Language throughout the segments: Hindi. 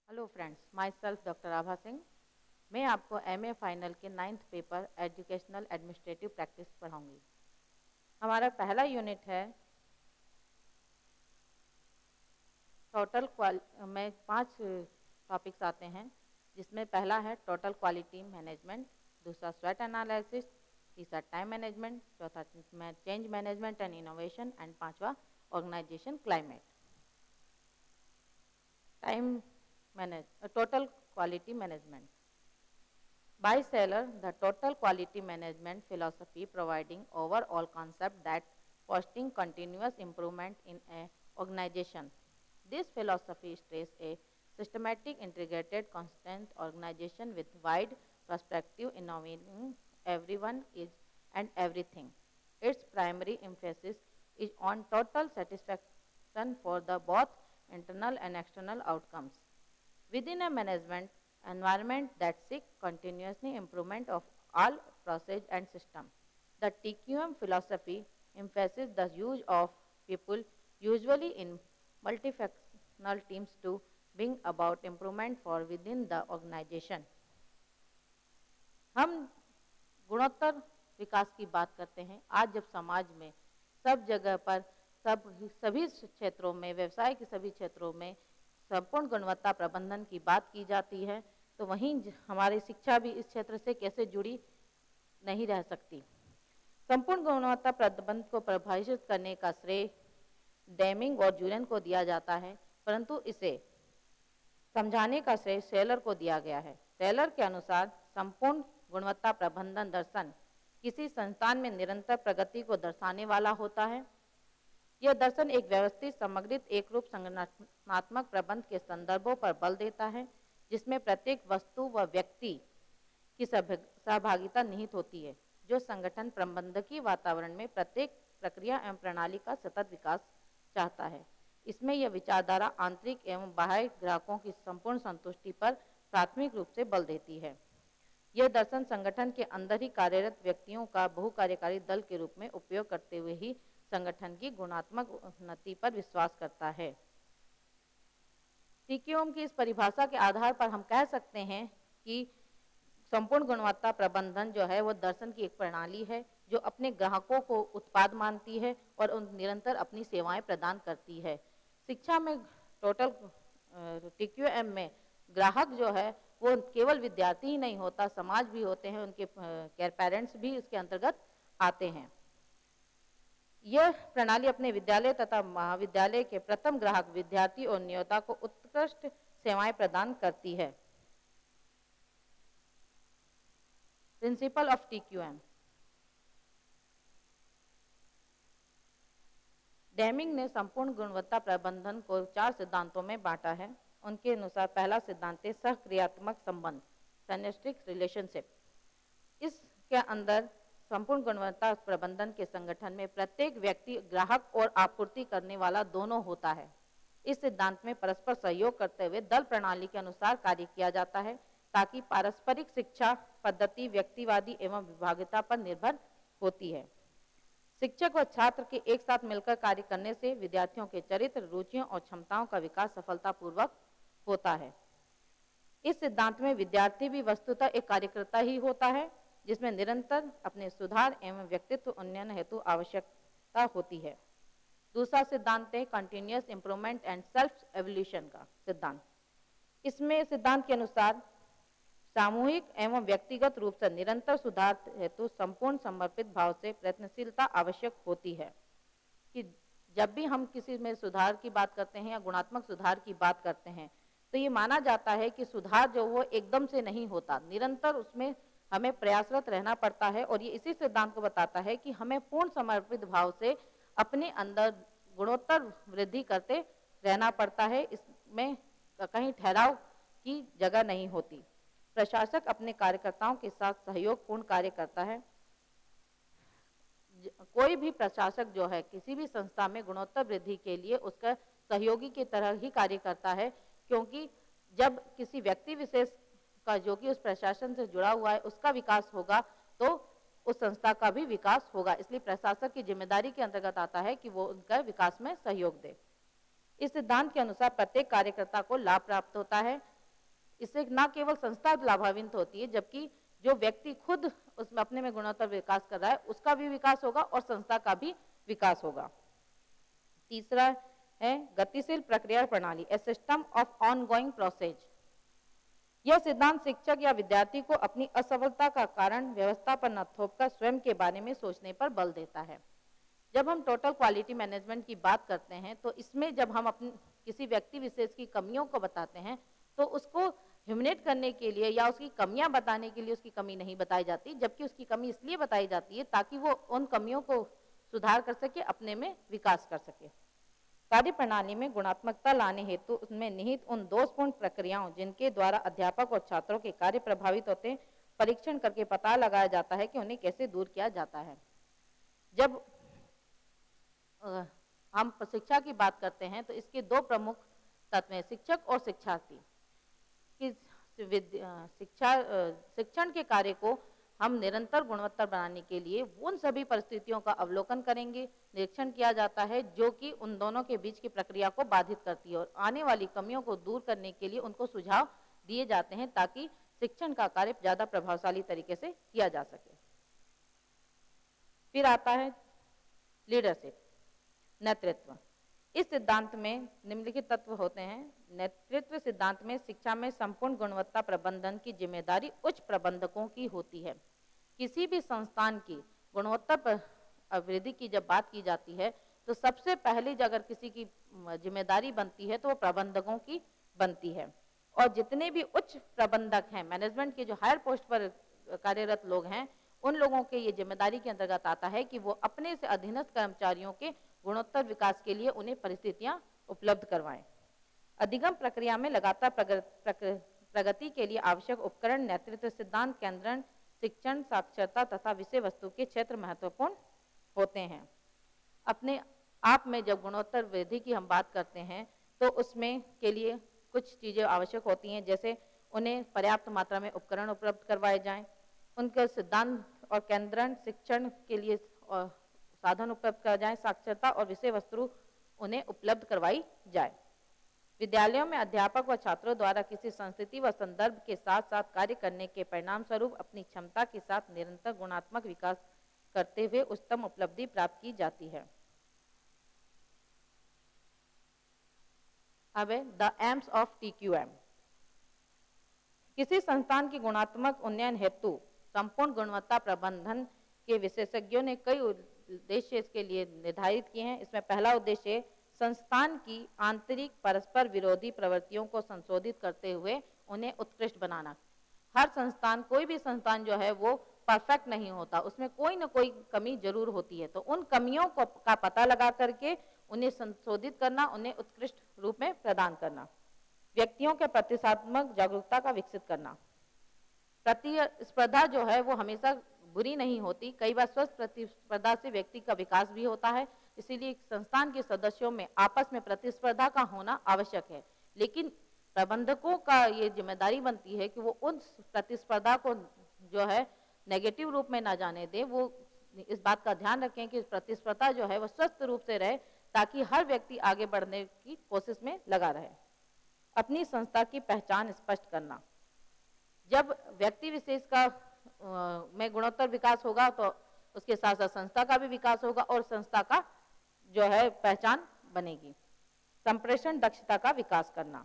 Hello friends, myself doctor Abha Singh. मैं आपको एमए फाइनल के 9th paper educational administrative practice पढ़ाऊंगी। हमारा पहला यूनिट है टोटल में 5 टॉपिक्स आते हैं, जिसमें पहला है टोटल क्वालिटी मैनेजमेंट, दूसरा स्वेट एनालिसिस, तीसरा टाइम मैनेजमेंट, चौथा change management and innovation and पांचवा organisation climate. Total quality management by Seller, the total quality management philosophy providing overall concept that fostering continuous improvement in a organization. This philosophy stresses a systematic, integrated, constant organization with wide perspective involving everyone is and everything. Its primary emphasis is on total satisfaction for the both internal and external outcomes. Within a management environment that seeks continuously improvement of all process and system, the TQM philosophy emphasizes the use of people, usually in multifunctional teams, to bring about improvement for within the organization. हम गुणोत्तर विकास की बात करते हैं। आज जब समाज में सब जगह पर सभी क्षेत्रों में, व्यवसाय के सभी क्षेत्रों में संपूर्ण गुणवत्ता प्रबंधन की बात की जाती है, तो वहीं हमारी शिक्षा भी इस क्षेत्र से कैसे जुड़ी नहीं रह सकती। संपूर्ण गुणवत्ता प्रबंधन को प्रभावित करने का श्रेय डेमिंग और जूलियन को दिया जाता है, परंतु इसे समझाने का श्रेय सेलर को दिया गया है। सेलर के अनुसार संपूर्ण गुणवत्ता प्रबंधन दर्शन किसी संस्थान में निरंतर प्रगति को दर्शाने वाला होता है। यह दर्शन एक व्यवस्थित, समग्रित, एक रूप संगठनात्मक प्रबंध के संदर्भों पर बल देता है, जिसमें प्रत्येक वस्तु व व्यक्ति की सहभागिता निहित होती है, जो संगठन प्रबंधकीय वातावरण में प्रत्येक प्रक्रिया एवं प्रणाली का सतत विकास चाहता है। इसमें यह विचारधारा आंतरिक एवं बाह्य ग्राहकों की संपूर्ण संतुष्टि पर प्राथमिक रूप से बल देती है। यह दर्शन संगठन के अंदर ही कार्यरत व्यक्तियों का बहुकार्यकारी दल के रूप में उपयोग करते हुए ही संगठन की गुणात्मक उन्नति पर विश्वास करता है। टीक्यूएम की इस परिभाषा के आधार पर हम कह सकते हैं कि संपूर्ण गुणवत्ता प्रबंधन जो है वो दर्शन की एक प्रणाली है, जो अपने ग्राहकों को उत्पाद मानती है और उन निरंतर अपनी सेवाएं प्रदान करती है। शिक्षा में टोटल टीक्यूएम में ग्राहक जो है वो केवल विद्यार्थी ही नहीं होता, समाज भी होते हैं, उनके केयर पेरेंट्स भी इसके अंतर्गत आते हैं। यह प्रणाली अपने विद्यालय तथा महाविद्यालय के प्रथम ग्राहक विद्यार्थी और नियोक्ता को उत्कृष्ट सेवाएं प्रदान करती है। Principle of TQM. डेमिंग ने संपूर्ण गुणवत्ता प्रबंधन को 4 सिद्धांतों में बांटा है। उनके अनुसार पहला सिद्धांत है सहक्रियात्मक संबंध, सिनेर्जिक रिलेशनशिप। इसके अंदर संपूर्ण गुणवत्ता प्रबंधन के संगठन में प्रत्येक व्यक्ति ग्राहक और आपूर्ति करने वाला दोनों होता है। इस सिद्धांत में परस्पर सहयोग करते हुए दल प्रणाली के अनुसार कार्य किया जाता है, ताकि पारस्परिक शिक्षा पद्धति व्यक्तिवादी एवं विभागीयता पर निर्भर होती है। शिक्षक व छात्र के एक साथ मिलकर कार्य करने से विद्यार्थियों के चरित्र, रुचियों और क्षमताओं का विकास सफलतापूर्वक होता है। इस सिद्धांत में विद्यार्थी भी वस्तुतः एक कार्यकर्ता ही होता है, जिसमें निरंतर अपने सुधार एवं व्यक्तित्व उन्नयन हेतु आवश्यकता होती है। दूसरा सिद्धांत है continuous improvement and self evolution का सिद्धांत। इसमें सिद्धांत के अनुसार सामूहिक एवं व्यक्तिगत रूप से निरंतर सुधार हेतु संपूर्ण समर्पित भाव से प्रयत्नशीलता आवश्यक होती है। कि जब भी हम किसी में सुधार की बात करते हैं या गुणात्मक सुधार की बात करते हैं, तो ये माना जाता है कि सुधार जो वो एकदम से नहीं होता, निरंतर उसमें हमें प्रयासरत रहना पड़ता है। और ये इसी सिद्धांत को बताता है कि हमें पूर्ण समर्पित भाव से अपने अंदर गुणोत्तर वृद्धि करते रहना पड़ता है। इसमें कहीं ठहराव की जगह नहीं होती। प्रशासक अपने कार्यकर्ताओं के साथ सहयोगपूर्ण कार्य करता है। कोई भी प्रशासक जो है किसी भी संस्था में गुणोत्तर वृद्धि के लिए उसका सहयोगी की तरह ही कार्य करता है, क्योंकि जब किसी व्यक्ति विशेष का जो कि उस प्रशासन से जुड़ा हुआ है उसका विकास होगा, तो उस संस्था का भी विकास होगा। इसलिए प्रशासक की जिम्मेदारी के अंतर्गत आता है कि वो उनका विकास में सहयोग दे। इस सिद्धांत के अनुसार प्रत्येक कार्यकर्ता को लाभ प्राप्त होता है। इससे न केवल संस्था लाभान्वित होती है, जबकि जो व्यक्ति खुद उसमें अपने में गुणोत्तर विकास कर रहा है उसका भी विकास होगा और संस्था का भी विकास होगा। तीसरा है गतिशील प्रक्रिया प्रणाली, ए सिस्टम ऑफ ऑनगोइंग प्रोसेस। यह सिद्धांत शिक्षक या विद्यार्थी को अपनी असफलता का कारण व्यवस्था पर न थोपकर स्वयं के बारे में सोचने पर बल देता है। जब हम टोटल क्वालिटी मैनेजमेंट की बात करते हैं तो इसमें जब हम अपनी किसी व्यक्ति विशेष की कमियों को बताते हैं तो उसको ह्यूमिनेट करने के लिए या उसकी कमियां बताने के लिए उसकी कमी नहीं बताई जाती, जबकि उसकी कमी इसलिए बताई जाती है ताकि वो उन कमियों को सुधार कर सके, अपने में विकास कर सके। कार्य प्रणाली में गुणात्मकता लाने हेतु उसमें निहित उन दोषपूर्ण प्रक्रियाओं जिनके द्वारा अध्यापक और छात्रों के कार्य प्रभावित होते हैं, परीक्षण करके पता लगाया जाता है कि उन्हें कैसे दूर किया जाता है। जब हम शिक्षा की बात करते हैं तो इसके दो प्रमुख तत्व हैं, शिक्षक और शिक्षार्थी। शिक्षण के कार्य को हम निरंतर गुणवत्ता बनाने के लिए उन सभी परिस्थितियों का अवलोकन करेंगे, निरीक्षण किया जाता है जो कि उन दोनों के बीच की प्रक्रिया को बाधित करती है और आने वाली कमियों को दूर करने के लिए उनको सुझाव दिए जाते हैं ताकि शिक्षण का कार्य ज्यादा प्रभावशाली तरीके से किया जा सके। फिर आता है लीडरशिप, नेतृत्व। इस सिद्धांत में निम्नलिखित तत्व होते हैं। नेतृत्व सिद्धांत में शिक्षा में संपूर्ण गुणवत्ता प्रबंधन की जिम्मेदारी उच्च प्रबंधकों की होती है। किसी भी संस्थान की गुणवत्ता पर अभिवृद्धि की जब बात की जाती है तो सबसे पहले अगर किसी की जिम्मेदारी बनती है तो वो प्रबंधकों की बनती है, और जितने भी उच्च प्रबंधक हैं, मैनेजमेंट के जो हायर पोस्ट पर कार्यरत लोग हैं, उन लोगों के ये जिम्मेदारी के अंतर्गत आता है कि वो अपने से अधीनस्थ कर्मचारियों के गुणोत्तर विकास के लिए उन्हें परिस्थितियां उपलब्ध करवाएं। अधिगम प्रक्रिया में लगातार प्रगति के लिए आवश्यक उपकरण, नेतृत्व सिद्धांत, केंद्रण, शिक्षण, साक्षरता तथा विषय वस्तु के क्षेत्र महत्वपूर्ण होते हैं। अपने आप में जब गुणोत्तर वृद्धि की हम बात करते हैं तो उसमें के लिए कुछ चीजें आवश्यक होती हैं, जैसे उन्हें पर्याप्त मात्रा में उपकरण उपलब्ध करवाए जाएं, उनके सिद्धांत और केंद्रण शिक्षण के लिए साधन उपलब्ध कराए जाएं, साक्षरता और विषय वस्तु उन्हें उपलब्ध करवाई जाए। विद्यालयों में अध्यापक व छात्रों द्वारा किसी संस्कृति व संदर्भ के साथ साथ कार्य करने के परिणाम स्वरूप अपनी क्षमता के साथ निरंतर गुणात्मक विकास करते हुए उच्चतम उपलब्धि प्राप्त की जाती है। अब द एम्स ऑफ TQM। किसी संस्थान की गुणात्मक उन्नयन हेतु संपूर्ण गुणवत्ता प्रबंधन के विशेषज्ञों ने कई उद्देश्य इसके लिए निर्धारित किए हैं। इसमें पहला उद्देश्य संस्थान की आंतरिक परस्पर विरोधी प्रवृत्तियों को संशोधित करते हुए उन्हें उत्कृष्ट बनाना। हर संस्थान, कोई भी संस्थान जो है वो परफेक्ट नहीं होता, उसमें कोई ना कोई कमी जरूर होती है, तो उन कमियों को का पता लगा करके उन्हें संशोधित करना, उन्हें उत्कृष्ट रूप में प्रदान करना। व्यक्तियों के प्रतिस्पर्धात्मक जागरूकता का विकसित करना। प्रतिस्पर्धा जो है वो हमेशा बुरी नहीं होती, कई बार स्वस्थ प्रतिस्पर्धा से व्यक्ति का विकास भी होता है। इसीलिए संस्थान के सदस्यों में आपस में प्रतिस्पर्धा का होना आवश्यक है, लेकिन प्रबंधकों का ये जिम्मेदारी बनती है कि वो उन प्रतिस्पर्धा को जो है नेगेटिव रूप में ना जाने दे। वो इस बात का ध्यान रखें कि प्रतिस्पर्धा जो है वो स्वस्थ रूप से रहे ताकि हर व्यक्ति आगे बढ़ने की कोशिश में लगा रहे। अपनी संस्था की पहचान स्पष्ट करना। जब व्यक्ति विशेष का में गुणोत्तर विकास होगा तो उसके साथ साथ संस्था का भी विकास होगा और संस्था का जो है पहचान बनेगी। संप्रेषण दक्षता का विकास करना।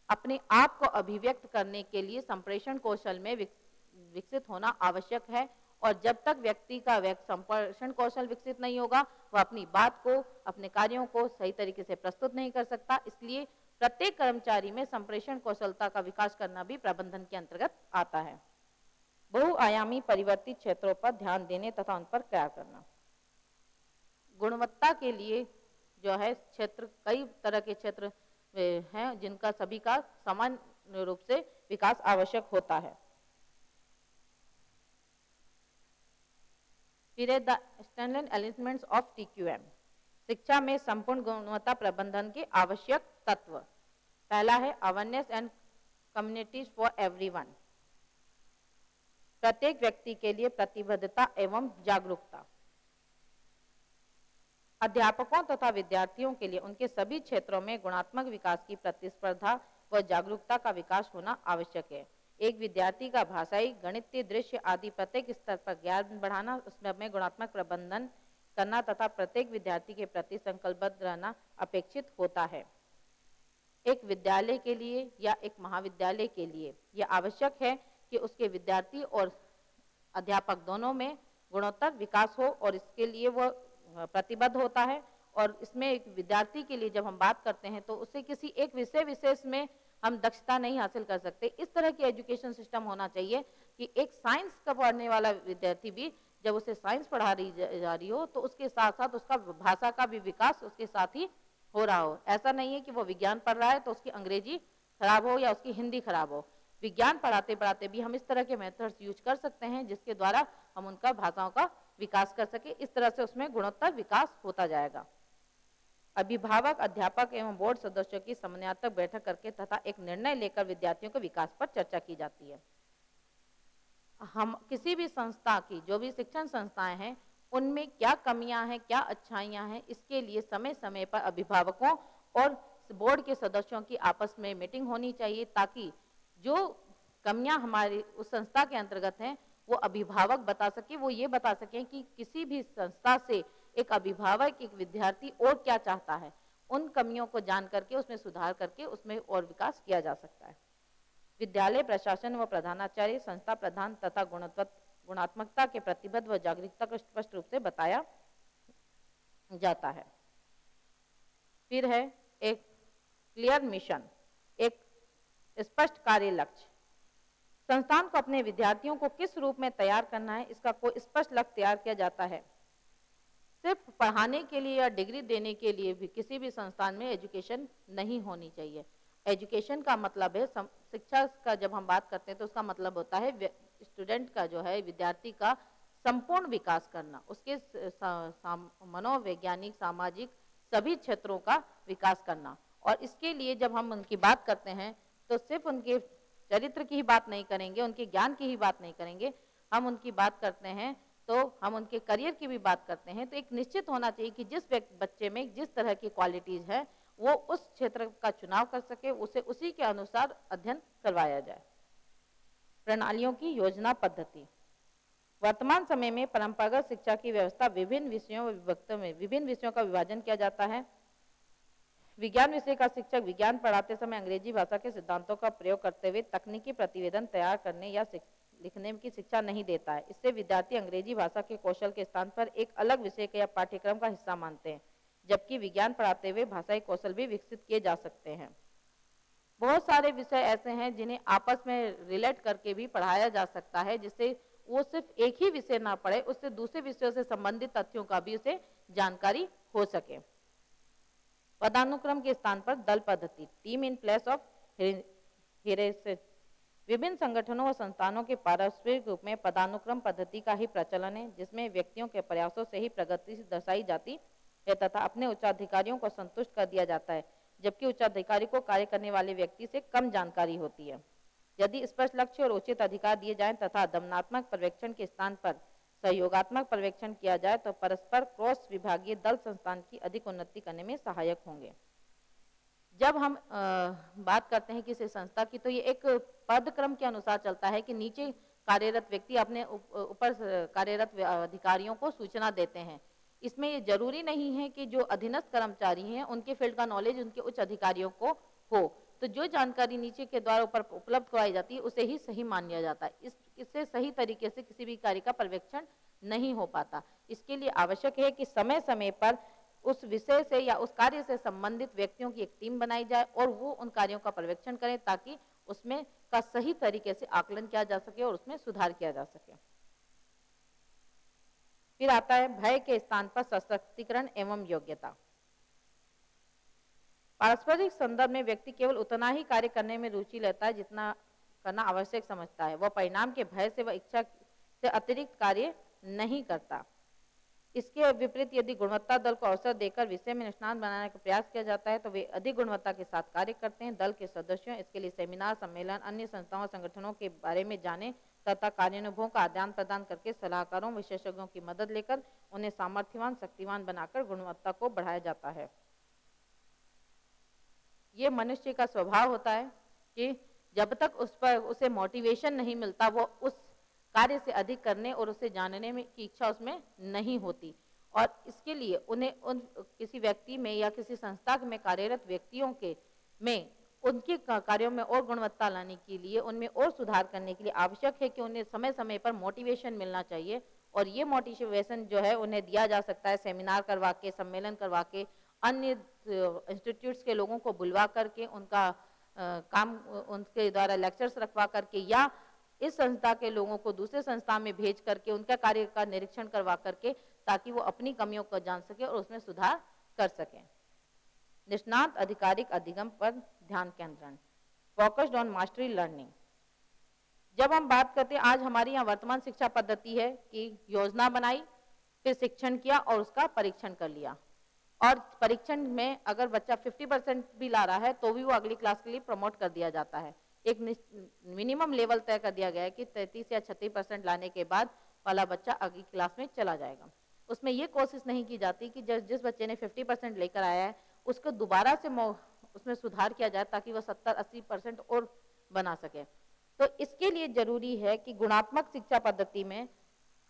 अपने आप को अभिव्यक्त करने के लिए संप्रेषण कौशल में विकसित होना आवश्यक है, और जब तक व्यक्ति का संप्रेषण कौशल विकसित नहीं होगा वह अपनी बात को, अपने कार्यों को सही तरीके से प्रस्तुत नहीं कर सकता। इसलिए प्रत्येक कर्मचारी में संप्रेषण कौशलता का विकास करना भी प्रबंधन के अंतर्गत आता है। बहुआयामी परिवर्तित क्षेत्रों पर ध्यान देने तथा उन पर कार्य करना। गुणवत्ता के लिए जो है क्षेत्र, कई तरह के क्षेत्र हैं जिनका सभी का समान रूप से विकास आवश्यक होता है। फिर the standard elements of TQM। शिक्षा में संपूर्ण गुणवत्ता प्रबंधन के आवश्यक तत्व। पहला है awareness and communities for everyone. प्रत्येक व्यक्ति के लिए प्रतिबद्धता एवं जागरूकता। अध्यापकों तथा विद्यार्थियों के लिए उनके सभी क्षेत्रों में गुणात्मक विकास की प्रतिस्पर्धा व जागरूकता का विकास होना आवश्यक है। एक विद्यार्थी का भाषाई, गणितीय, दृश्य आदि प्रत्येक स्तर पर ज्ञान बढ़ाना, उसमें गुणात्मक प्रबंधन करना तथा प्रत्येक विद्यार्थी के प्रति संकल्पबद्ध रहना अपेक्षित होता है। एक विद्यालय के लिए या एक महाविद्यालय के लिए यह आवश्यक है कि उसके विद्यार्थी और अध्यापक दोनों में गुणोत्तर विकास हो और इसके लिए वह प्रतिबद्ध होता है। और इसमें एक विद्यार्थी के लिए जब हम बात करते हैं तो उसे किसी एक विषय विशेष में हम दक्षता नहीं हासिल कर सकते। इस तरह की एजुकेशन सिस्टम होना चाहिए कि एक साइंस का पढ़ने वाला विद्यार्थी भी जब उसे साइंस पढ़ा जा रही हो तो उसके साथ साथ उसका भाषा का भी विकास उसके साथ ही हो रहा हो। ऐसा नहीं है कि वो विज्ञान पढ़ रहा है तो उसकी अंग्रेजी खराब हो या उसकी हिंदी खराब हो। विज्ञान पढ़ाते पढ़ाते भी हम इस तरह के मेथड्स यूज कर सकते हैं जिसके द्वारा हम उनका भाषाओं का विकास कर सके। इस तरह से उसमें गुणोत्तर विकास होता जाएगा। अभिभावक, अध्यापक एवं बोर्ड सदस्यों की समन्वयात्मक बैठक करके तथा एक निर्णय लेकर विद्यार्थियों के विकास पर चर्चा की जाती है। हम किसी भी संस्था की, जो भी शिक्षण संस्थाएं हैं, उनमें क्या कमियां हैं, क्या अच्छाइयां हैं, इसके लिए समय समय पर अभिभावकों और बोर्ड के सदस्यों की आपस में मीटिंग होनी चाहिए ताकि जो कमियां हमारी उस संस्था के अंतर्गत हैं वो अभिभावक बता सके, वो ये बता सकें कि किसी भी संस्था से एक अभिभावक, एक विद्यार्थी और क्या चाहता है, उन कमियों को जान करके उसमें सुधार करके उसमें और विकास किया जा सकता है। विद्यालय प्रशासन व प्रधानाचार्य, संस्था प्रधान तथा गुणात्मकता के प्रतिबद्ध व जागरूकता को स्पष्ट रूप से बताया जाता है। फिर है एक क्लियर मिशन, एक स्पष्ट कार्य लक्ष्य। संस्थान को अपने विद्यार्थियों को किस रूप में तैयार करना है, इसका कोई स्पष्ट लक्ष्य तैयार किया जाता है। सिर्फ पढ़ाने के लिए या डिग्री देने के लिए भी किसी भी संस्थान में एजुकेशन नहीं होनी चाहिए। एजुकेशन का मतलब है, शिक्षा का जब हम बात करते हैं तो उसका मतलब होता है स्टूडेंट का, जो है विद्यार्थी का संपूर्ण विकास करना, उसके मनोवैज्ञानिक, सामाजिक सभी क्षेत्रों का विकास करना। और इसके लिए जब हम उनकी बात करते हैं तो सिर्फ उनके चरित्र की ही बात नहीं करेंगे, उनके ज्ञान की ही बात नहीं करेंगे, हम उनकी बात करते हैं तो हम उनके करियर की भी बात करते हैं। तो एक निश्चित होना चाहिए कि जिस बच्चे में जिस तरह की क्वालिटीज है वो उस क्षेत्र का चुनाव कर सके, उसे उसी के अनुसार अध्ययन करवाया जाए। प्रणालियों की योजना पद्धति। वर्तमान समय में परंपरागत शिक्षा की व्यवस्था विभिन्न विषयों व विभक्तों में विभिन्न विषयों का विभाजन किया जाता है। विज्ञान विषय का शिक्षक विज्ञान पढ़ाते समय अंग्रेजी भाषा के सिद्धांतों का प्रयोग करते हुए तकनीकी प्रतिवेदन तैयार करने या लिखने की शिक्षा नहीं देता है। इससे विद्यार्थी अंग्रेजी भाषा के कौशल के स्थान पर एक अलग विषय या पाठ्यक्रम का हिस्सा मानते हैं, जबकि विज्ञान पढ़ाते हुए भाषाई कौशल भी विकसित किए जा सकते हैं। बहुत सारे विषय ऐसे हैं जिन्हें आपस में रिलेट करके भी पढ़ाया जा सकता है, जिससे वो सिर्फ एक ही विषय ना पढ़े, उससे दूसरे विषयों से संबंधित तथ्यों का भी उसे जानकारी हो सके। पदानुक्रम के स्थान पर दल पद्धति, team in place of hierarchy. विभिन्न संगठनों और संस्थानों के पारस्परिक रूप में पदानुक्रम पद्धति का ही प्रचलन है, जिसमें व्यक्तियों के प्रयासों से ही प्रगति दर्शाई जाती है तथा अपने उच्चाधिकारियों को संतुष्ट कर दिया जाता है, जबकि उच्चाधिकारी को कार्य करने वाले व्यक्ति से कम जानकारी होती है। यदि स्पष्ट लक्ष्य और उचित अधिकार दिए जाएं तथा दमनात्मक पर्यवेक्षण के स्थान पर सहयोगात्मक पर्यवेक्षण किया जाए तो परस्पर क्रॉस विभागीय दल संस्थान की अधिक उन्नति करने में सहायक होंगे। जब हम बात करते हैं किसी संस्था की, तो ये एक पदक्रम के अनुसार चलता है कि नीचे कार्यरत व्यक्ति अपने ऊपर कार्यरत अधिकारियों को सूचना देते हैं। इसमें ये जरूरी नहीं है कि जो अधीनस्थ कर्मचारी हैं उनके फील्ड का नॉलेज उनके उच्च अधिकारियों को हो, तो जो जानकारी नीचे के द्वारा ऊपर उपलब्ध कराई जाती है उसे ही सही माना जाता है। इससे सही तरीके से किसी भी कार्य का पर्यवेक्षण नहीं हो पाता। इसके लिए आवश्यक है कि समय समय पर उस विषय से या उस कार्य से संबंधित व्यक्तियों की एक टीम बनाई जाए और वो उन कार्यों का पर्यवेक्षण करें ताकि उसमें का सही तरीके से आकलन किया जा सके और उसमें सुधार किया जा सके। फिर आता है भय के स्थान पर सशक्तिकरण एवं योग्यता। पारस्परिक संदर्भ में व्यक्ति केवल उतना ही कार्य करने में रुचि लेता है जितना करना आवश्यक समझता है। वह परिणाम के भय से व इच्छा से अतिरिक्त कार्य नहीं करता। इसके विपरीत यदि गुणवत्ता दल को अवसर देकर विषय में निष्णात बनाने का प्रयास किया जाता है तो वे अधिक गुणवत्ता के साथ कार्य करते हैं। दल के सदस्यों इसके लिए सेमिनार, सम्मेलन, अन्य संस्थाओं, संगठनों के बारे में जाने तथा कार्यानुभवों का आदान प्रदान करके सलाहकारों, विशेषज्ञों की मदद लेकर उन्हें सामर्थ्यवान, शक्तिवान बनाकर गुणवत्ता को बढ़ाया जाता है। ये मनुष्य का स्वभाव होता है कि जब तक उस पर उसे मोटिवेशन नहीं मिलता वो उस कार्य से अधिक करने और उसे जानने में की इच्छा उसमें नहीं होती। और इसके लिए उन्हें उन किसी व्यक्ति में या किसी संस्था में कार्यरत व्यक्तियों के में उनके कार्यों में और गुणवत्ता लाने के लिए, उनमें और सुधार करने के लिए आवश्यक है कि उन्हें समय समय पर मोटिवेशन मिलना चाहिए। और ये मोटिवेशन जो है उन्हें दिया जा सकता है सेमिनार करवा के, सम्मेलन करवा के, अन्य इंस्टीट्यूट्स के लोगों को बुलवा करके, उनका काम उनके द्वारा लेक्चर्स रखवा करके, या इस संस्था के लोगों को दूसरे संस्था में भेज करके उनका कार्य का निरीक्षण करवा करके, ताकि वो अपनी कमियों को जान सके और उसमें सुधार कर सकें। निष्णात आधिकारिक अधिगम पर ध्यान केंद्रण, फोकस्ड ऑन मास्टरी लर्निंग। जब हम बात करते हैं, आज हमारी यहाँ वर्तमान शिक्षा पद्धति है कि योजना बनाई, फिर शिक्षण किया और उसका परीक्षण कर लिया, और परीक्षण में अगर बच्चा 50% भी ला रहा है तो भी वो अगली क्लास के लिए प्रमोट कर दिया जाता है। एक मिनिमम लेवल तय कर दिया गया है कि 33 या 36% लाने के बाद वाला बच्चा अगली क्लास में चला जाएगा। उसमें ये कोशिश नहीं की जाती कि जिस बच्चे ने 50% लेकर आया है उसको दोबारा से उसमें सुधार किया जाए ताकि वह 70-80% और बना सके। तो इसके लिए जरूरी है कि गुणात्मक शिक्षा पद्धति में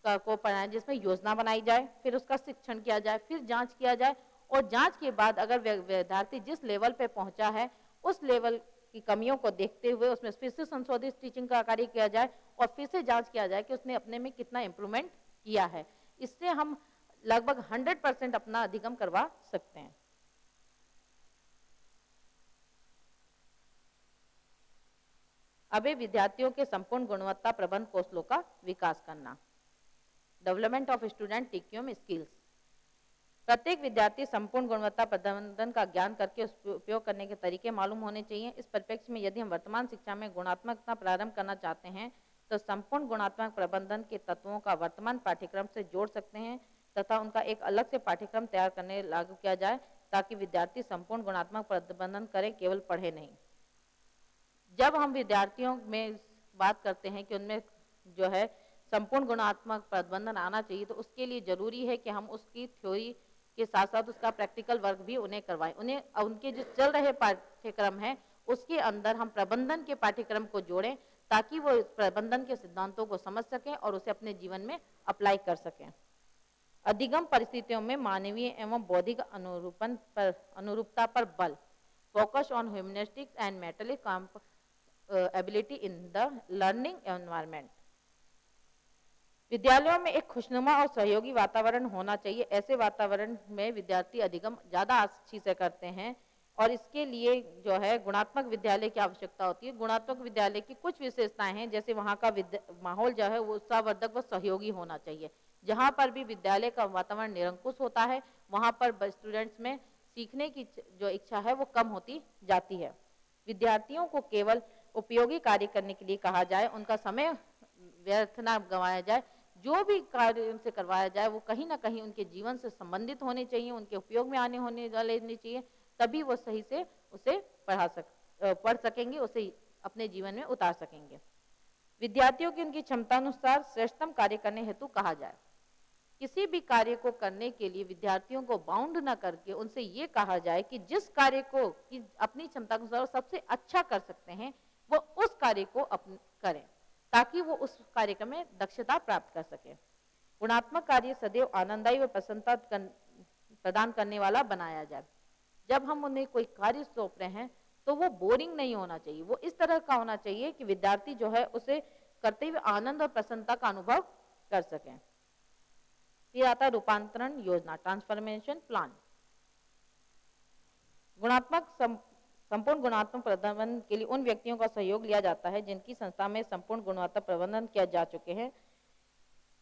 को पढ़ाएं, जिसमें योजना बनाई जाए, फिर उसका शिक्षण किया जाए, फिर जांच किया जाए, और जांच के बाद अगर विद्यार्थी जिस लेवल पे पहुंचा है उस लेवल की कमियों को देखते हुए उसमें फिर से संशोधित टीचिंग का कार्य किया जाए और फिर से जांच किया जाए कि उसने अपने में कितना इंप्रूवमेंट किया है। इससे हम लगभग 100% अपना अधिगम करवा सकते हैं। अब विद्यार्थियों के संपूर्ण गुणवत्ता प्रबंध कौशलों का विकास करना, development of student TQM skills. प्रत्येक विद्यार्थी संपूर्ण गुणवत्ता प्रबंधन का ज्ञान करके उस उपयोग करने के तरीके मालूम होने चाहिए। इस परिप्रेक्ष्य में यदि हम वर्तमान शिक्षा में गुणात्मकता प्रारंभ करना चाहते हैं तो संपूर्ण गुणात्मक प्रबंधन के तत्वों का वर्तमान पाठ्यक्रम से जोड़ सकते हैं तथा उनका एक अलग से पाठ्यक्रम तैयार करने लागू किया जाए ताकि विद्यार्थी संपूर्ण गुणात्मक प्रबंधन करें, केवल पढ़े नहीं। जब हम विद्यार्थियों में बात करते हैं कि उनमें जो है संपूर्ण गुणात्मक प्रबंधन आना चाहिए, तो उसके लिए जरूरी है कि हम उसकी थ्योरी के साथ साथ उसका प्रैक्टिकल वर्क भी उन्हें करवाएं। उन्हें उनके जो चल रहे पाठ्यक्रम है उसके अंदर हम प्रबंधन के पाठ्यक्रम को जोड़ें ताकि वो इस प्रबंधन के सिद्धांतों को समझ सकें और उसे अपने जीवन में अप्लाई कर सकें। अधिगम परिस्थितियों में मानवीय एवं बौद्धिक अनुरूपता पर बल, focus on humanistics and mentally ability in the learning environment. विद्यालयों में एक खुशनुमा और सहयोगी वातावरण होना चाहिए। ऐसे वातावरण में विद्यार्थी अधिगम ज्यादा अच्छी से करते हैं और इसके लिए जो है गुणात्मक विद्यालय की आवश्यकता होती है। गुणात्मक विद्यालय की कुछ विशेषताएं हैं, जैसे वहाँ का माहौल जो है वो उत्साहवर्धक व सहयोगी होना चाहिए। जहाँ पर भी विद्यालय का वातावरण निरंकुश होता है वहाँ पर स्टूडेंट्स में सीखने की जो इच्छा है वो कम होती जाती है। विद्यार्थियों को केवल उपयोगी कार्य करने के लिए कहा जाए, उनका समय व्यर्थ ना गंवाया जाए। जो भी कार्य उनसे करवाया जाए वो कहीं ना कहीं उनके जीवन से संबंधित होने चाहिए, उनके उपयोग में आने होने वाले होने चाहिए, तभी वो सही से उसे पढ़ सकेंगे, उसे अपने जीवन में उतार सकेंगे। विद्यार्थियों की उनकी क्षमता अनुसार श्रेष्ठतम कार्य करने हेतु कहा जाए। किसी भी कार्य को करने के लिए विद्यार्थियों को बाउंड न करके उनसे ये कहा जाए कि जिस कार्य को कि अपनी क्षमता के अनुसार सबसे अच्छा कर सकते हैं वो उस कार्य को करें ताकि वो उस कार्यक्रम में दक्षता प्राप्त कर सके। गुणात्मक कार्य सदैव आनंददायी व प्रसन्नता प्रदान करने वाला बनाया जाए। जब हम उन्हें कोई कार्य सौंप रहे हैं तो वो बोरिंग नहीं होना चाहिए, वो इस तरह का होना चाहिए कि विद्यार्थी जो है उसे करते हुए आनंद और प्रसन्नता का अनुभव कर सकें। फिर आता है रूपांतरण योजना, ट्रांसफॉर्मेशन प्लान। संपूर्ण गुणात्मक प्रबंधन के लिए उन व्यक्तियों का सहयोग लिया जाता है जिनकी संस्था में संपूर्ण गुणवत्ता प्रबंधन किया जा चुके हैं।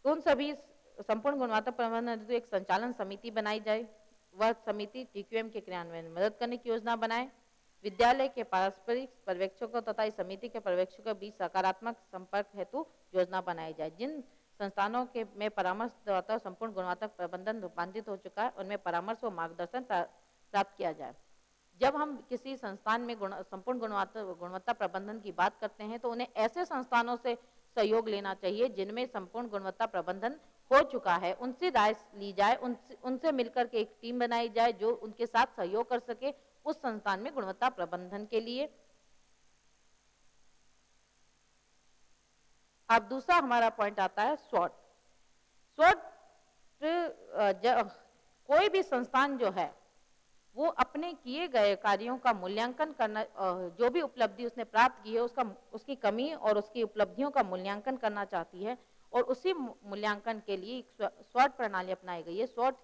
उन सभी संपूर्ण गुणवत्ता प्रबंधन हेतु एक संचालन समिति बनाई जाए। वह समिति टीक्यूएम के क्रियान्वयन में मदद करने की योजना बनाए। विद्यालय के पारस्परिक पर्यवेक्षकों तथा इस समिति के पर्यवेक्षकों के बीच सकारात्मक संपर्क हेतु योजना बनाई जाए। जिन संस्थानों के में परामर्श द्वारा संपूर्ण गुणवत्ता प्रबंधन रूपांतरित हो चुका है उनमें परामर्श व मार्गदर्शन प्राप्त किया जाए। जब हम किसी संस्थान में संपूर्ण गुणवत्ता प्रबंधन की बात करते हैं तो उन्हें ऐसे संस्थानों से सहयोग लेना चाहिए जिनमें संपूर्ण गुणवत्ता प्रबंधन हो चुका है, उनसे राय ली जाए, उनसे मिलकर के एक टीम बनाई जाए जो उनके साथ सहयोग कर सके, उस संस्थान में गुणवत्ता प्रबंधन के लिए। अब दूसरा हमारा पॉइंट आता है स्वॉट। स्वॉट कोई भी संस्थान जो है वो अपने किए गए कार्यों का मूल्यांकन करना, जो भी उपलब्धि उसने प्राप्त की है उसकी कमी और उसकी उपलब्धियों का मूल्यांकन करना चाहती है, और उसी मूल्यांकन के लिए एक स्वॉट प्रणाली अपनाई गई है। स्वॉट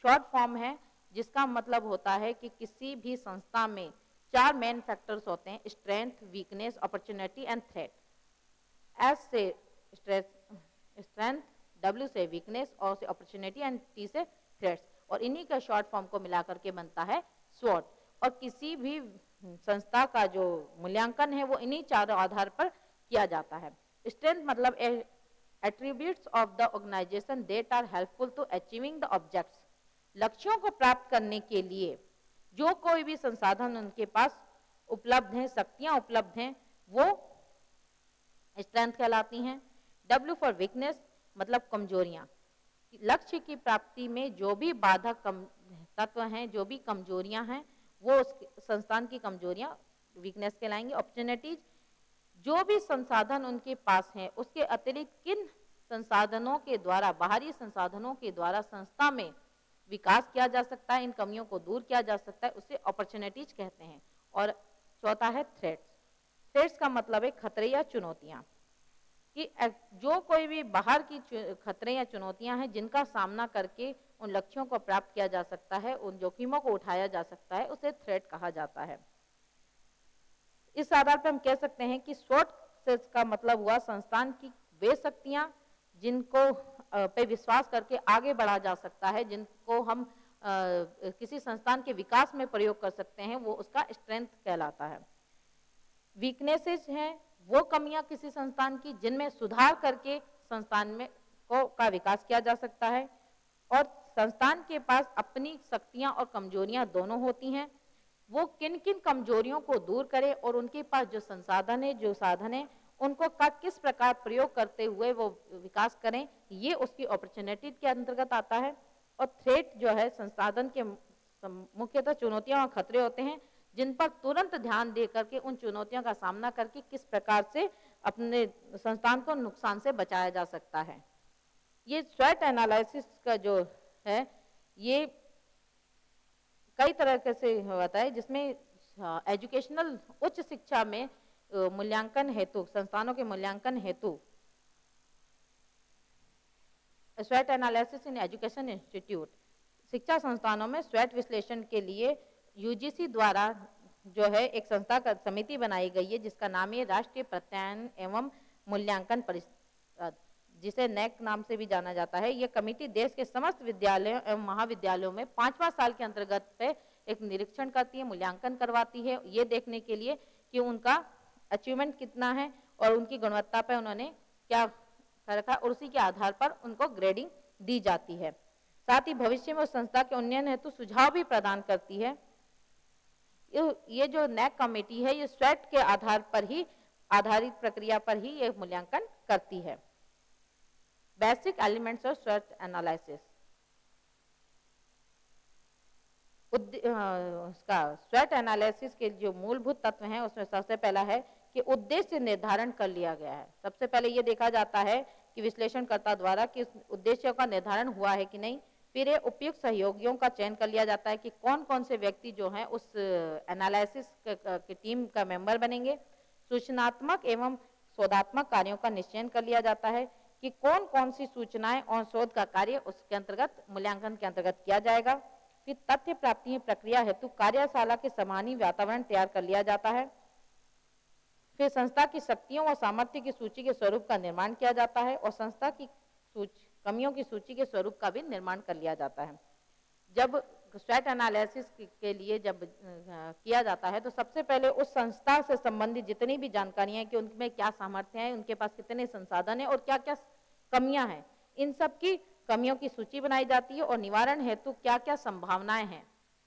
शॉर्ट फॉर्म है जिसका मतलब होता है कि किसी भी संस्था में 4 मेन फैक्टर्स होते हैं: strength, weakness, opportunity and threat. S से स्ट्रेंथ, डब्ल्यू से वीकनेस, और से अपॉर्चुनिटी एंड टी से थ्रेट्स, और इन्हीं का शॉर्ट फॉर्म को मिला करके बनता है स्वॉट। और किसी भी संस्था का जो मूल्यांकन है वो इन्हीं चारों आधार पर किया जाता है। स्ट्रेंथ मतलब attributes of the organisation that are helpful to achieving the objects. लक्ष्यों को प्राप्त करने के लिए जो कोई भी संसाधन उनके पास उपलब्ध हैं, शक्तियां उपलब्ध हैं, वो स्ट्रेंथ कहलाती हैं। डब्ल्यू फॉर वीकनेस मतलब कमजोरियां। लक्ष्य की प्राप्ति में जो भी बाधक तत्व हैं, जो भी कमजोरियां हैं, वो उस संस्थान की कमजोरियां वीकनेस कहलाएंगी। अपॉर्चुनिटीज, जो भी संसाधन उनके पास हैं उसके अतिरिक्त किन संसाधनों के द्वारा, बाहरी संसाधनों के द्वारा संस्था में विकास किया जा सकता है, इन कमियों को दूर किया जा सकता है, उसे अपॉर्चुनिटीज कहते हैं। और चौथा है थ्रेट्स। थ्रेट्स का मतलब है खतरे या चुनौतियां, कि जो कोई भी बाहर की खतरे या चुनौतियां हैं जिनका सामना करके उन लक्ष्यों को प्राप्त किया जा सकता है, उन जोखिमों को उठाया जा सकता है, उसे थ्रेट कहा जाता है। इस आधार पर हम कह सकते हैं कि स्वॉट का मतलब हुआ संस्थान की वे शक्तियां जिनको पे विश्वास करके आगे बढ़ा जा सकता है, जिनको हम किसी संस्थान के विकास में प्रयोग कर सकते हैं, वो उसका स्ट्रेंथ कहलाता है। वीकनेसेस हैं वो कमियां किसी संस्थान की जिनमें सुधार करके संस्थान में का विकास किया जा सकता है। और संस्थान के पास अपनी शक्तियां और कमजोरियां दोनों होती हैं, वो किन किन कमजोरियों को दूर करे और उनके पास जो संसाधन है, जो साधन है, उनको का किस प्रकार प्रयोग करते हुए वो विकास करें, ये उसकी अपॉर्चुनिटी के अंतर्गत आता है। और थ्रेट जो है संसाधन के मुख्यतः चुनौतियां और खतरे होते हैं जिन पर तुरंत ध्यान दे करके उन चुनौतियों का सामना करके किस प्रकार से अपने संस्थान को नुकसान से बचाया जा सकता है। ये स्वॉट एनालिसिस का जो है ये कई तरह से होता है, जिसमें एजुकेशनल उच्च शिक्षा में मूल्यांकन हेतु, संस्थानों के मूल्यांकन हेतु स्वॉट एनालिसिस इन एजुकेशन इंस्टीट्यूट, शिक्षा संस्थानों में स्वॉट विश्लेषण के लिए यूजीसी द्वारा जो है एक संस्था का समिति बनाई गई है जिसका नाम है राष्ट्रीय प्रत्यायन एवं मूल्यांकन परिषद, जिसे नैक नाम से भी जाना जाता है। यह कमेटी देश के समस्त विद्यालयों एवं महाविद्यालयों में 5वां साल के अंतर्गत पे एक निरीक्षण करती है, मूल्यांकन करवाती है, ये देखने के लिए कि उनका अचीवमेंट कितना है और उनकी गुणवत्ता पे उन्होंने क्या कर रखा, और उसी के आधार पर उनको ग्रेडिंग दी जाती है। साथ ही भविष्य में उस संस्था के उन्नयन हेतु सुझाव भी प्रदान करती है। ये जो नैक कमेटी है ये स्वॉट के आधार पर ही, आधारित प्रक्रिया पर ही ये मूल्यांकन करती है। बेसिक एलिमेंट्स ऑफ स्वॉट एनालिसिस, उसका स्वॉट एनालिसिस के जो मूलभूत तत्व हैं उसमें सबसे पहला है कि उद्देश्य निर्धारण कर लिया गया है। सबसे पहले ये देखा जाता है कि विश्लेषणकर्ता द्वारा कि उद्देश्यों का निर्धारण हुआ है कि नहीं। फिर उपयुक्त सहयोगियों का चयन कर लिया जाता है कि कौन कौन से व्यक्ति जो हैं उस एनालिसिस की टीम का मेंबर बनेंगे। सूचनात्मक एवं शोधात्मक कार्यों का निश्चय कर लिया जाता है कि कौन कौन सी सूचनाएं और शोध का कार्य उसके अंतर्गत मूल्यांकन के अंतर्गत किया जाएगा। फिर तथ्य प्राप्ति प्रक्रिया हेतु कार्यशाला के समानी वातावरण तैयार कर लिया जाता है। फिर संस्था की शक्तियों और सामर्थ्य की सूची के स्वरूप का निर्माण किया जाता है और संस्था की कमियों की सूची के स्वरूप का भी निर्माण कर लिया जाता है। जब स्वॉट एनालिसिस के लिए जब किया जाता है तो सबसे पहले उस संस्था से संबंधित जितनी भी जानकारियां हैं कि उनमें क्या सामर्थ्य है, उनके पास कितने संसाधन है और क्या क्या कमियां हैं, इन सब की कमियों की सूची बनाई जाती है और निवारण हेतु क्या क्या संभावनाएं हैं,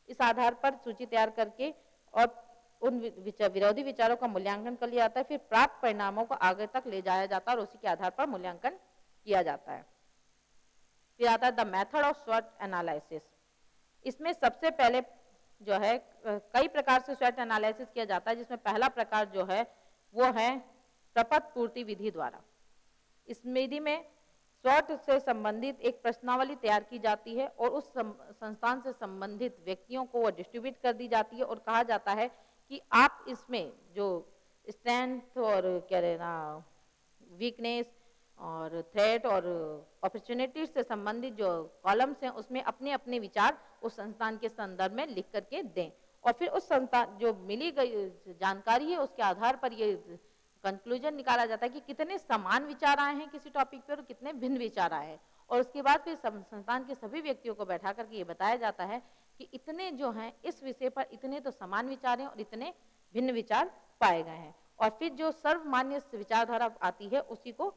इस आधार पर सूची तैयार करके और उन विरोधी विचारों का मूल्यांकन कर लिया जाता है। फिर प्राप्त परिणामों को आगे तक ले जाया जाता है और उसी के आधार पर मूल्यांकन किया जाता है। फिर आता है द मेथड ऑफ स्वॉट एनालिसिस। इसमें सबसे पहले जो है कई प्रकार से स्वॉट एनालिसिस किया जाता है, जिसमें पहला प्रकार जो है वो है प्रपत्र पूर्ति विधि द्वारा। इस विधि में स्वॉट से संबंधित एक प्रश्नावली तैयार की जाती है और उस संस्थान से संबंधित व्यक्तियों को वो डिस्ट्रीब्यूट कर दी जाती है और कहा जाता है कि आप इसमें जो स्ट्रेंथ और क्या रहना वीकनेस और थ्रेट और अपॉर्चुनिटीज से संबंधित जो कॉलम्स हैं उसमें अपने अपने विचार उस संस्थान के संदर्भ में लिख करके दें और फिर उस संस्थान जो मिली गई जानकारी है उसके आधार पर ये कंक्लूजन निकाला जाता है कि कितने समान विचार आए हैं किसी टॉपिक पर और कितने भिन्न विचार आए हैं। और उसके बाद फिर संस्थान के सभी व्यक्तियों को बैठा करके ये बताया जाता है कि इतने जो हैं इस विषय पर इतने तो समान विचार हैं और इतने भिन्न विचार पाए गए हैं और फिर जो सर्वमान्य विचारधारा आती है उसी को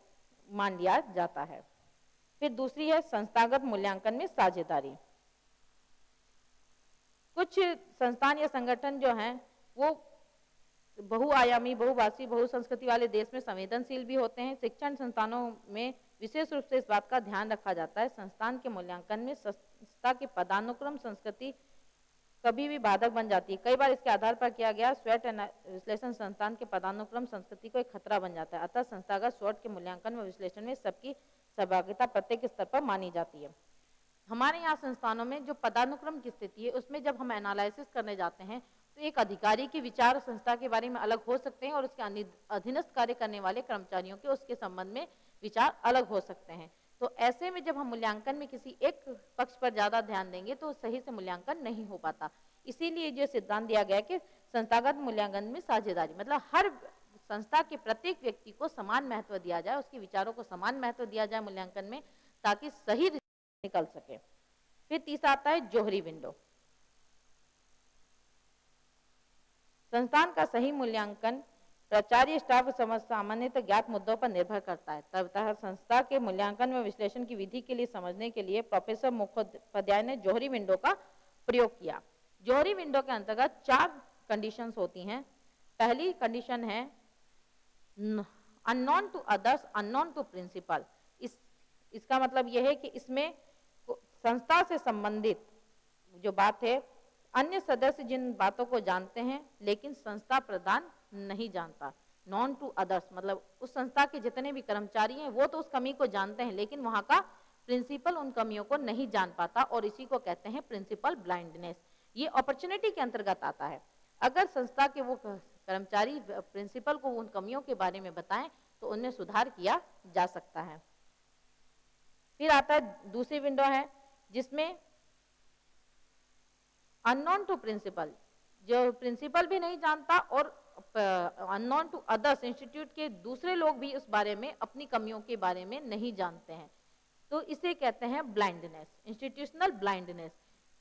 मान लिया जाता है। फिर दूसरी है संस्थागत मूल्यांकन में साझेदारी। कुछ संस्थान या संगठन जो हैं वो बहुआयामी, बहुभाषी, बहुसंस्कृति वाले देश में संवेदनशील भी होते हैं। शिक्षण संस्थानों में विशेष रूप से इस बात का ध्यान रखा जाता है संस्थान के मूल्यांकन में संस्था के पदानुक्रम संस्कृति कभी भी बाधक बन जाती है। कई बार इसके आधार पर किया गया स्वॉट विश्लेषण संस्थान के पदानुक्रम संस्कृति को एक खतरा बन जाता है। अतः संस्थागत स्वॉट के मूल्यांकन व विश्लेषण में सबकी सहभागिता प्रत्येक स्तर पर मानी जाती है। हमारे यहाँ संस्थानों में जो पदानुक्रम की स्थिति है उसमें जब हम एनालिसिस करने जाते हैं तो एक अधिकारी के विचार संस्था के बारे में अलग हो सकते हैं और उसके अधीनस्थ कार्य करने वाले कर्मचारियों के उसके संबंध में विचार अलग हो सकते हैं। तो ऐसे में जब हम मूल्यांकन में किसी एक पक्ष पर ज्यादा ध्यान देंगे तो सही से मूल्यांकन नहीं हो पाता। इसीलिए जो सिद्धांत दिया गया कि संस्थागत मूल्यांकन में साझेदारी मतलब हर संस्था के प्रत्येक व्यक्ति को समान महत्व दिया जाए, उसके विचारों को समान महत्व दिया जाए मूल्यांकन में ताकि सही निकल सके। फिर तीसरा आता है जोहरी विंडो। संस्थान का सही मूल्यांकन प्राचार्य स्टाफ समझ सामान्यतः ज्ञात मुद्दों पर निर्भर करता है। तब संस्था के मूल्यांकन व विश्लेषण की विधि के लिए समझने के लिए प्रोफेसर मुखोपाध्याय ने जोहरी विंडो का प्रयोग किया। जोहरी विंडो के अंतर्गत 4 कंडीशंस होती हैं। पहली कंडीशन है unknown to others, unknown to principal. इसका मतलब यह है कि इसमें संस्था से संबंधित जो बात है अन्य सदस्य जिन बातों को जानते हैं लेकिन संस्था प्रधान नहीं जानता। नॉन टू अदर्स मतलब उस संस्था के जितने भी कर्मचारी हैं वो तो उस कमी को जानते हैं लेकिन वहां का प्रिंसिपल उन कमियों को नहीं जान पाता और इसी को कहते हैं प्रिंसिपल ब्लाइंडनेस। ये अपॉर्चुनिटी के अंतर्गत आता है। अगर संस्था के वो कर्मचारी प्रिंसिपल को उन कमियों के बारे में बताएं तो उनमें सुधार किया जा सकता है। फिर आता है दूसरी विंडो है जिसमें अननोन टू प्रिंसिपल, जो प्रिंसिपल भी नहीं जानता और अननोन टू अदर्स इंस्टीट्यूट के दूसरे लोग भी उस बारे में अपनी कमियों के बारे में नहीं जानते हैं। तो इसे कहते हैं ब्लाइंडनेस, इंस्टीट्यूशनल ब्लाइंडनेस।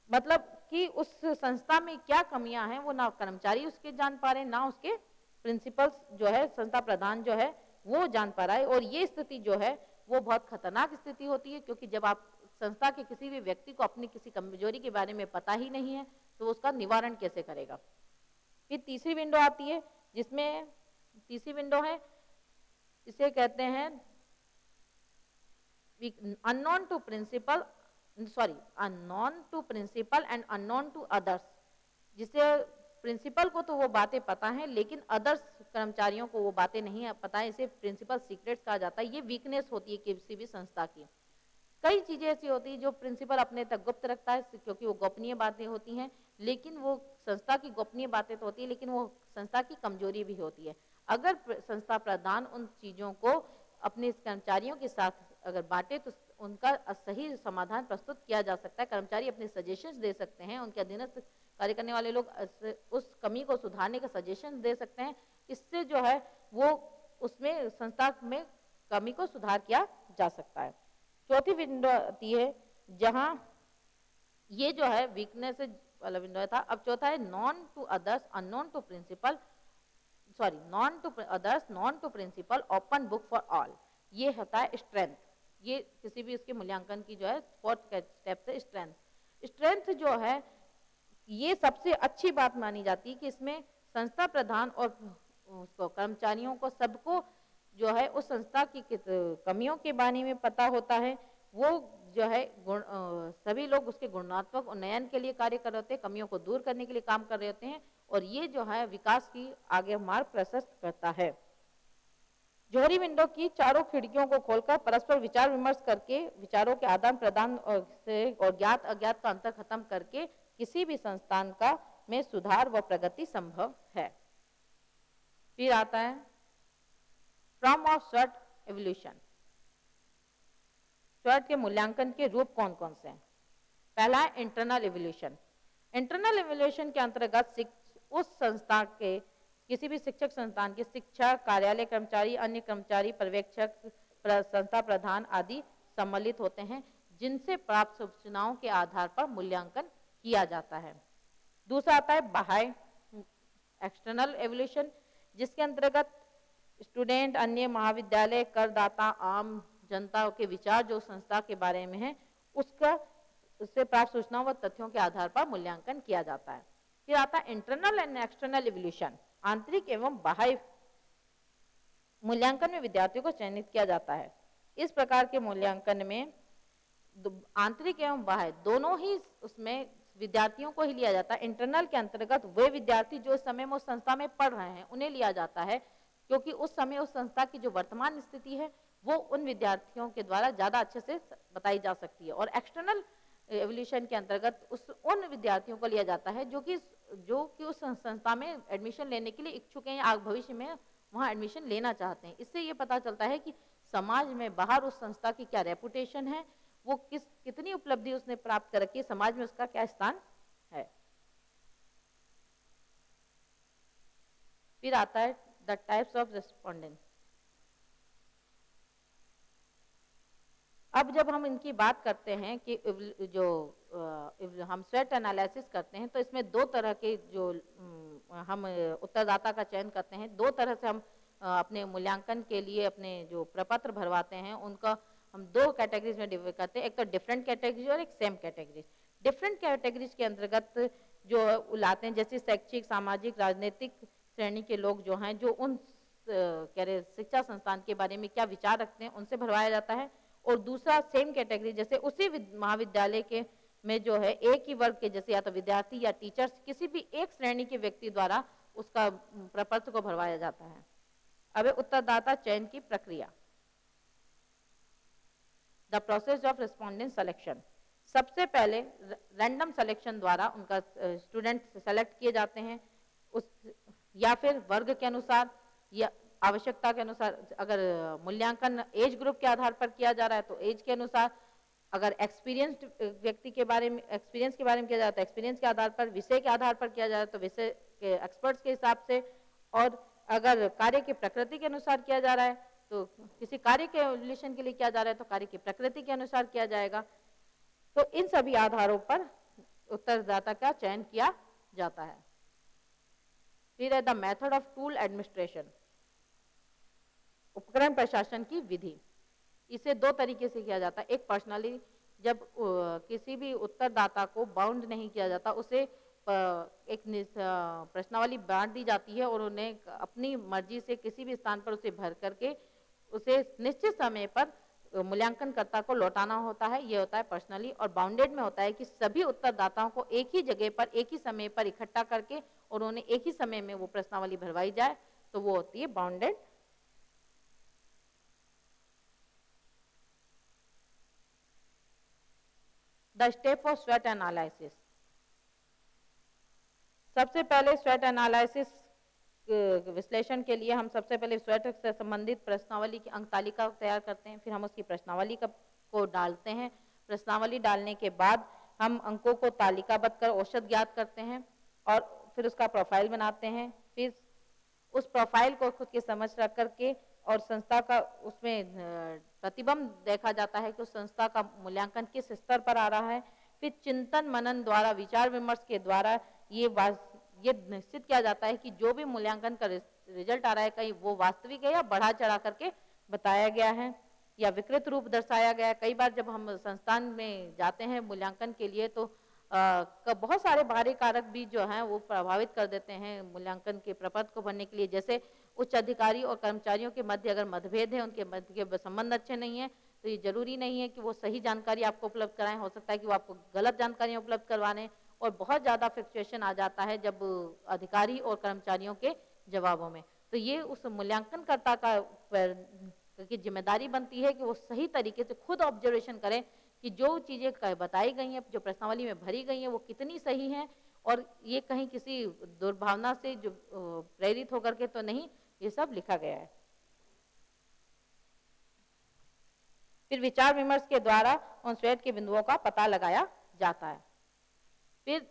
मतलब कि उस संस्था में क्या कमियां हैं वो ना कर्मचारी उसके जान पा रहे ना उसके प्रिंसिपल जो है संस्था प्रधान जो है वो जान पा रहा है। और ये स्थिति जो है वो बहुत खतरनाक स्थिति होती है क्योंकि जब आप संस्था के किसी भी व्यक्ति को अपनी किसी कमजोरी के बारे में पता ही नहीं है तो उसका निवारण कैसे करेगा। फिर तीसरी विंडो आती है जिसमें तीसरी विंडो है इसे कहते हैं unknown to principal unknown to principal and unknown to others. जिसे प्रिंसिपल को तो वो बातें पता है लेकिन अदर्स कर्मचारियों को वो बातें नहीं पता है, इसे प्रिंसिपल सीक्रेट्स कहा जाता है। ये वीकनेस होती है किसी भी संस्था की। कई चीजें ऐसी होती है जो प्रिंसिपल अपने तक गुप्त रखता है क्योंकि वो गोपनीय बातें होती हैं, लेकिन वो संस्था की गोपनीय बातें तो होती है लेकिन वो संस्था की कमजोरी भी होती है। अगर संस्था प्रधान उन चीजों को अपने कर्मचारियों के साथ अगर बांटे तो उनका सही समाधान प्रस्तुत किया जा सकता है। कर्मचारी अपने सजेशंस दे सकते हैं, उनके अधीनस्थ कार्य करने वाले लोग उस कमी को सुधारने का सजेशन दे सकते हैं। इससे जो है वो उसमें संस्था में कमी को सुधार किया जा सकता है। चौथी विंडो आती है जहां ये जो है वीकनेस वाला विंडो था। अब चौथा है known to others, unknown to principal, known to others, known to principal, open book for all. ये होता है स्ट्रेंथ। ये किसी भी उसके मूल्यांकन की जो है फोर्थ स्टेप है स्ट्रेंथ। स्ट्रेंथ जो है ये सबसे अच्छी बात मानी जाती है कि इसमें संस्था प्रधान और उसको कर्मचारियों को सबको जो है उस संस्था की कमियों के बारे में पता होता है। वो जो है सभी लोग उसके गुणात्मक उन्नयन के लिए कार्य कर रहे होते हैं, कमियों को दूर करने के लिए काम कर रहे होते हैं, और ये जो है विकास की आगे मार्ग प्रशस्त करता है। जोहरी विंडो की चारों खिड़कियों को खोलकर परस्पर विचार विमर्श करके, विचारों के आदान प्रदान और ज्ञात अज्ञात का अंतर खत्म करके किसी भी संस्थान का में सुधार व प्रगति संभव है। फिर आता है फॉर्म ऑफ स्वॉट एवोल्यूशन। स्वॉट के मूल्यांकन के रूप कौन कौन से हैं? पहला है इंटरनल एवोल्यूशन। इंटरनल एवोल्यूशन के अंतर्गत उस संस्था के किसी भी शिक्षक संस्थान के शिक्षक, कार्यालय कर्मचारी, अन्य कर्मचारी, पर्यवेक्षक, संस्था प्रधान आदि सम्मिलित होते हैं, जिनसे प्राप्त सूचनाओं के आधार पर मूल्यांकन किया जाता है। दूसरा आता है बाह्य एक्सटर्नल एवोल्यूशन, जिसके अंतर्गत स्टूडेंट, अन्य महाविद्यालय, करदाता, आम जनता के विचार जो संस्था के बारे में है उससे प्राप्त सूचनाओं व तथ्यों के आधार पर मूल्यांकन किया जाता है। फिर आता है इंटरनल एंड एक्सटर्नल एवोल्यूशन। आंतरिक एवं बाह्य मूल्यांकन में विद्यार्थियों को चयनित किया जाता है। इस प्रकार के मूल्यांकन में आंतरिक एवं बाह्य दोनों ही उसमें विद्यार्थियों को ही लिया जाता है। इंटरनल के अंतर्गत वे विद्यार्थी जो इस समय में उस संस्था में पढ़ रहे हैं उन्हें लिया जाता है, क्योंकि उस समय उस संस्था की जो वर्तमान स्थिति है वो उन विद्यार्थियों के द्वारा ज्यादा अच्छे से बताई जा सकती है। और एक्सटर्नल एवोल्यूशन के अंतर्गत उन विद्यार्थियों को लिया जाता है जो कि उस संस्था में एडमिशन लेने के लिए इच्छुक हैं या भविष्य में वहाँ एडमिशन लेना चाहते हैं। इससे ये पता चलता है कि समाज में बाहर उस संस्था की क्या रेपुटेशन है, वो कितनी उपलब्धि उसने प्राप्त कर रखी है, समाज में उसका क्या स्थान है। फिर आता है द टाइप्स ऑफ रेस्पोंडेंट। अब जब हम इनकी बात करते हैं कि जो हम स्वॉट एनालिसिस करते हैं तो इसमें दो तरह के जो हम उत्तरदाता का चयन करते हैं, दो तरह से हम अपने मूल्यांकन के लिए अपने जो प्रपत्र भरवाते हैं उनका हम दो कैटेगरीज में डिवाइड करते हैं, एक तो डिफरेंट कैटेगरीज और एक सेम कैटेगरीज। डिफरेंट कैटेगरीज के अंतर्गत जो लाते हैं जैसे शैक्षिक, सामाजिक, राजनीतिक श्रेणी के लोग जो हैं, जो उन शिक्षा संस्थान के बारे में क्या विचार रखते हैं उनसे भरवाया जाता है। और दूसरा सेम कैटेगरी जैसे उसी महाविद्यालय के में जो है एक ही वर्ग के जैसे या तो विद्यार्थी या टीचर्स किसी भी एक श्रेणी के व्यक्ति द्वारा उसका प्रपत्र को भरवाया जाता है। अब उत्तरदाता चयन की प्रक्रिया, the process of respondent selection. सबसे पहले रैंडम सिलेक्शन द्वारा उनका स्टूडेंट सेलेक्ट किए जाते हैं, उस या फिर वर्ग के अनुसार या आवश्यकता के अनुसार। अगर मूल्यांकन एज ग्रुप के आधार पर किया जा रहा है तो एज के अनुसार, अगर एक्सपीरियंस्ड व्यक्ति के बारे में एक्सपीरियंस के बारे में किया जाता है एक्सपीरियंस के आधार पर, विषय के आधार पर किया जा रहा है तो विषय के एक्सपर्ट्स के हिसाब से, और अगर कार्य की प्रकृति के अनुसार किया जा रहा है तो किसी कार्य के एवोल्यूशन के लिए किया जा रहा है तो कार्य की प्रकृति के अनुसार किया जाएगा। तो इन सभी आधारों पर उत्तरदाता का चयन किया जाता है। फिर है the method of tool administration, उपकरण प्रशासन की विधि। इसे दो तरीके से किया जाता है। एक पर्सनली, जब किसी भी उत्तरदाता को बाउंड नहीं किया जाता, उसे एक प्रश्नावली बांट दी जाती है और उन्हें अपनी मर्जी से किसी भी स्थान पर उसे भर करके उसे निश्चित समय पर मूल्यांकनकर्ता को लौटाना होता है। ये होता है पर्सनली। और बाउंडेड में होता है कि सभी उत्तरदाताओं को एक ही जगह पर एक ही समय पर इकट्ठा करके और उन्हें एक ही समय में वो प्रश्नावली भरवाई जाए, तो वो होती है बाउंडेड। द स्टेप ऑफ स्वॉट एनालिसिस। सबसे पहले स्वॉट एनालिसिस विश्लेषण के लिए हम सबसे पहले स्वॉट से संबंधित प्रश्नावली की अंक तालिका तैयार करते हैं, फिर हम उसकी प्रश्नावली को डालते हैं। प्रश्नावली डालने के बाद हम अंकों को तालिकाबद्ध कर औसत ज्ञात करते हैं और फिर उसका प्रोफाइल बनाते हैं। फिर उस प्रोफाइल को खुद की समझ रख करके और संस्था का उसमें प्रतिबिंब देखा जाता है कि उस संस्था का मूल्यांकन किस स्तर पर आ रहा है। फिर चिंतन मनन द्वारा, विचार विमर्श के द्वारा ये निश्चित किया जाता है कि जो भी मूल्यांकन का रिजल्ट आ रहा है कहीं वो वास्तविक है या बढ़ा चढ़ा करके बताया गया है या विकृत रूप दर्शाया गया है। कई बार जब हम संस्थान में जाते हैं मूल्यांकन के लिए तो बहुत सारे बाहरी कारक भी जो हैं वो प्रभावित कर देते हैं मूल्यांकन के प्रपत्र को भरने के लिए। जैसे उच्च अधिकारी और कर्मचारियों के मध्य अगर मतभेद है, उनके मध्य के संबंध अच्छे नहीं है, तो ये जरूरी नहीं है कि वो सही जानकारी आपको उपलब्ध कराएं, हो सकता है कि वो आपको गलत जानकारी उपलब्ध करवाने, और बहुत ज़्यादा फ्लक्चुएशन आ जाता है जब अधिकारी और कर्मचारियों के जवाबों में। तो ये उस मूल्यांकनकर्ता की जिम्मेदारी बनती है कि वो सही तरीके से खुद ऑब्जर्वेशन करें कि जो चीज़ें बताई गई हैं, जो प्रश्नावली में भरी गई हैं, वो कितनी सही हैं, और ये कहीं किसी दुर्भावना से जो प्रेरित होकर के तो नहीं ये सब लिखा गया है। फिर विचार विमर्श के द्वारा उन स्वेट के बिंदुओं का पता लगाया जाता है। फिर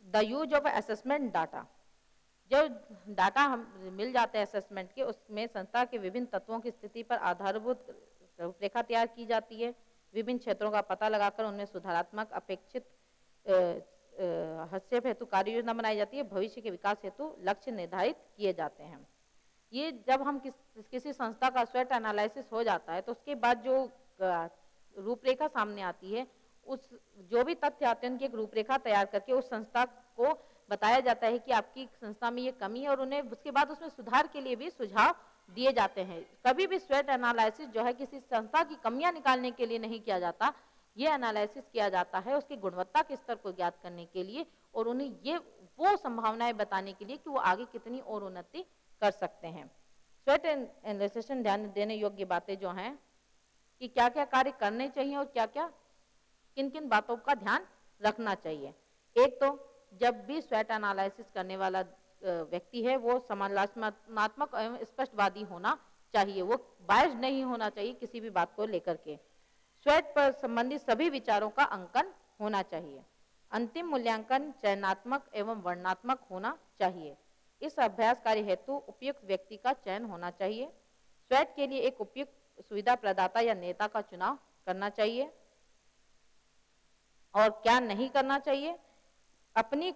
the use of assessment data, जो डाटा हम मिल जाते हैं असेसमेंट के, उसमें संस्था के विभिन्न तत्वों की स्थिति पर आधारभूत रूपरेखा तैयार की जाती है। विभिन्न क्षेत्रों का पता लगाकर उनमें सुधारात्मक अपेक्षित हस्तक्षेप हेतु कार्य योजना बनाई जाती है। भविष्य के विकास हेतु लक्ष्य निर्धारित किए जाते हैं। ये जब हम किसी संस्था का स्वेट एनालिसिस हो जाता है तो उसके बाद जो रूपरेखा सामने आती है, उस जो भी तथ्य आते हैं उनकी एक रूपरेखा तैयार करके उस संस्था को बताया जाता है कि आपकी संस्था में ये कमी है, और उन्हें उसके बाद उसमें सुधार के लिए भी सुझाव दिए जाते हैं। कभी भी स्वेट एनालिसिस जो है किसी संस्था की कमियां निकालने के लिए नहीं किया जाता, ये एनालिसिस किया जाता है उसकी गुणवत्ता के स्तर को ज्ञात करने के लिए, और उन्हें ये वो संभावनाएं बताने के लिए कि वो आगे कितनी और उन्नति कर सकते हैं। स्वेट एनालिसिस ध्यान देने योग्य बातें जो हैं कि क्या क्या कार्य करने चाहिए और क्या क्या किन किन बातों का ध्यान रखना चाहिए। एक तो जब भी स्वेट एनालिसिस करने वाला व्यक्ति है वो समालोचनात्मक एवं स्पष्टवादी होना चाहिए, वो बायस्ड नहीं होना चाहिए किसी भी बात को लेकर के। स्वेट पर संबंधित सभी विचारों का अंकन होना चाहिए। अंतिम मूल्यांकन चयनात्मक एवं वर्णनात्मक होना चाहिए। इस अभ्यास कार्य हेतु उपयुक्त व्यक्ति का चयन होना चाहिए। स्वेट के लिए एक उपयुक्त सुविधा प्रदाता या नेता का चुनाव करना चाहिए। और क्या नहीं करना चाहिए, अपनी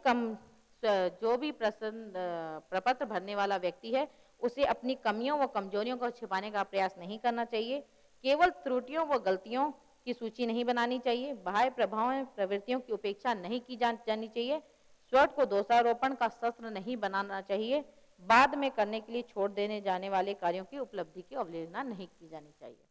जो भी प्रपत्र भरने वाला व्यक्ति है उसे अपनी कमियों व कमजोरियों को छिपाने का प्रयास नहीं करना चाहिए। केवल त्रुटियों व गलतियों की सूची नहीं बनानी चाहिए। बाह्य प्रभावों प्रवृत्तियों की उपेक्षा नहीं की जानी चाहिए। स्वेट को दोषारोपण का शस्त्र नहीं बनाना चाहिए। बाद में करने के लिए छोड़ देने जाने वाले कार्यों की उपलब्धि की अवहेलना नहीं की जानी चाहिए।